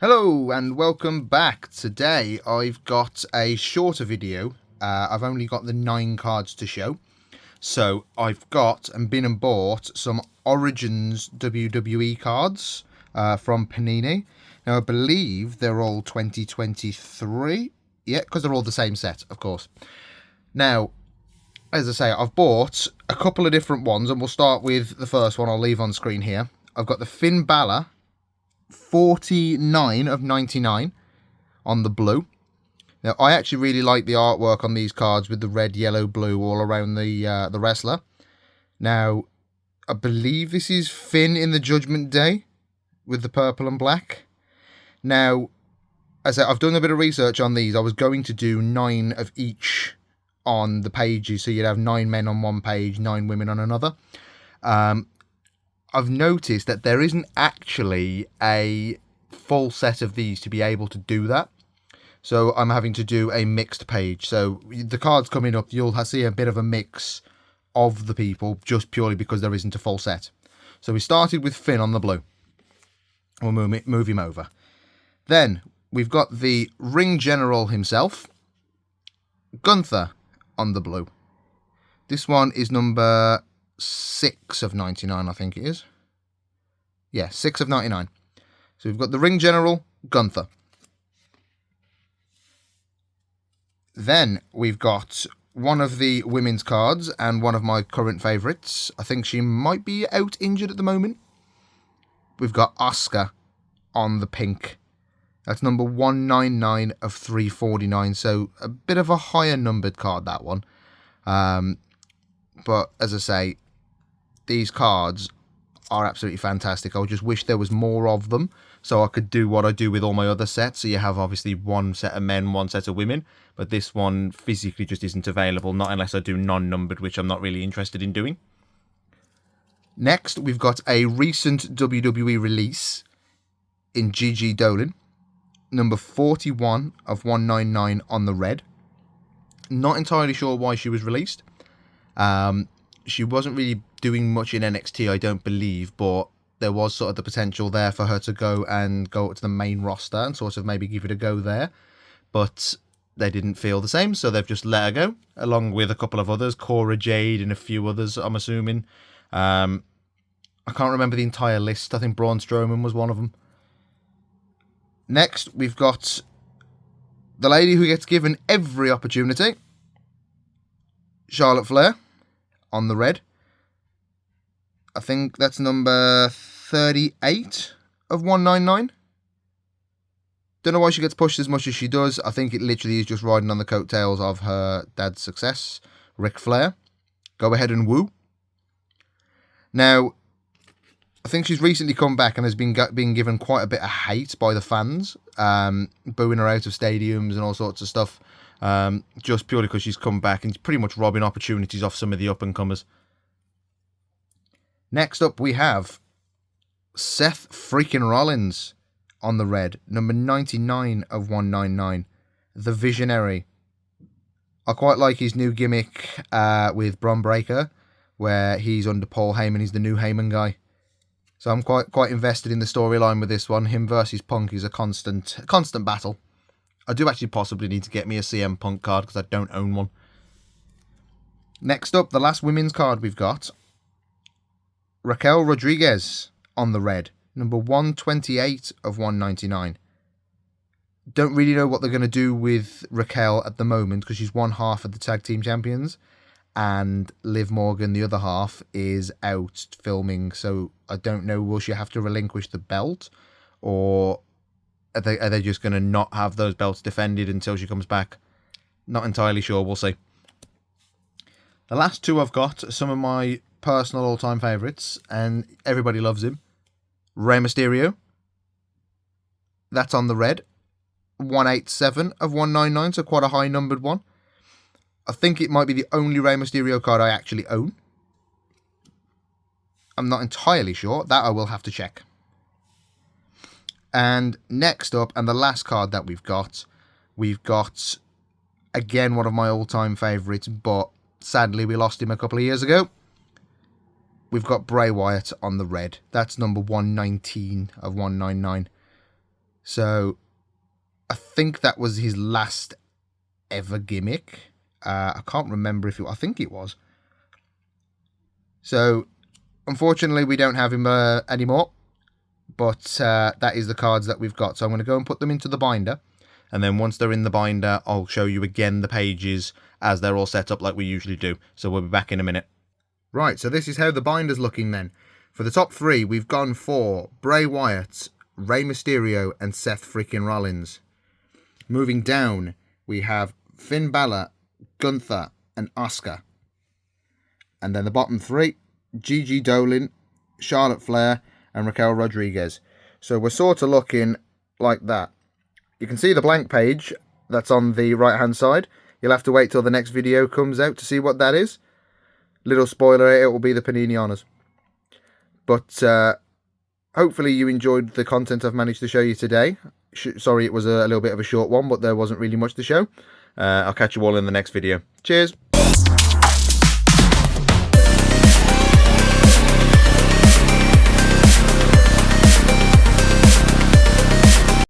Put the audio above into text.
Hello and welcome back. Today I've got a shorter video. I've only got the 9 cards to show. So I've got and been and bought some Origins WWE cards from Panini. Now I believe they're all 2023. Yeah, because they're all the same set, of course. Now, as I say, I've bought a couple of different ones, and we'll start with the first one I'll leave on screen here. I've got the Finn Balor 49 of 99 on the blue. Now, I actually really like the artwork on these cards with the red, yellow, blue all around the wrestler. Now, I believe this is Finn in the Judgment Day with the purple and black. Now, as I said, I've done a bit of research on these. I was going to do 9 of each on the pages, so you'd have 9 men on one page, 9 women on another. I've noticed that there isn't actually a full set of these to be able to do that. So I'm having to do a mixed page. So the cards coming up, you'll see a bit of a mix of the people just purely because there isn't a full set. So we started with Finn on the blue. We'll move him over. Then we've got the Ring General himself, Gunther, on the blue. This one is number 6 of 99, I think it is. Yeah, 6 of 99. So we've got the Ring General, Gunther. Then we've got one of the women's cards and one of my current favourites. I think she might be out injured at the moment. We've got Asuka on the pink. That's number 199 of 349. So a bit of a higher numbered card, that one. But as I say, these cards are absolutely fantastic. I just wish there was more of them so I could do what I do with all my other sets. So you have obviously one set of men, one set of women, but this one physically just isn't available, not unless I do non-numbered, which I'm not really interested in doing. Next, we've got a recent WWE release in Gigi Dolan, number 41 of 199 on the red. Not entirely sure why she was released. She wasn't really doing much in NXT, I don't believe, but there was sort of the potential there for her to go to the main roster and sort of maybe give it a go there. But they didn't feel the same, so they've just let her go, along with a couple of others, Cora Jade and a few others, I'm assuming. I can't remember the entire list. I think Braun Strowman was one of them. Next, we've got the lady who gets given every opportunity, Charlotte Flair, on the red. I think that's number 38 of 199. Don't know why she gets pushed as much as she does. I think it literally is just riding on the coattails of her dad's success, Ric Flair. Go ahead and woo. Now, I think she's recently come back and has been given quite a bit of hate by the fans, booing her out of stadiums and all sorts of stuff, just purely because she's come back and pretty much robbing opportunities off some of the up-and-comers. Next up, we have Seth freaking Rollins on the red, number 99 of 199, the Visionary. I quite like his new gimmick with Bron Breakker, where he's under Paul Heyman. He's the new Heyman guy. So I'm quite invested in the storyline with this one. Him versus Punk is a constant battle. I do actually possibly need to get me a CM Punk card because I don't own one. Next up, the last women's card we've got, Raquel Rodriguez on the red, number 128 of 199. Don't really know what they're going to do with Raquel at the moment because she's one half of the tag team champions and Liv Morgan, the other half, is out filming. So I don't know, will she have to relinquish the belt, or are they just going to not have those belts defended until she comes back? Not entirely sure. We'll see. The last two I've got are some of my personal all-time favourites, and everybody loves him. Rey Mysterio. That's on the red. 187 of 199, so quite a high-numbered one. I think it might be the only Rey Mysterio card I actually own. I'm not entirely sure. That I will have to check. And next up, and the last card that we've got, again, one of my all-time favourites, but sadly we lost him a couple of years ago. We've got Bray Wyatt on the red. That's number 119 of 199. So I think that was his last ever gimmick. I can't remember if I think it was. So unfortunately, we don't have him anymore. But that is the cards that we've got. So I'm going to go and put them into the binder. And then once they're in the binder, I'll show you again the pages as they're all set up like we usually do. So we'll be back in a minute. Right, so this is how the binder's looking then. For the top 3, we've gone for Bray Wyatt, Rey Mysterio, and Seth freaking Rollins. Moving down, we have Finn Balor, Gunther, and Asuka. And then the bottom 3, Gigi Dolin, Charlotte Flair, and Raquel Rodriguez. So we're sort of looking like that. You can see the blank page that's on the right hand side. You'll have to wait till the next video comes out to see what that is. Little spoiler, it will be the Panini Honours. But hopefully you enjoyed the content I've managed to show you today. Sorry it was a little bit of a short one, but there wasn't really much to show. I'll catch you all in the next video. Cheers!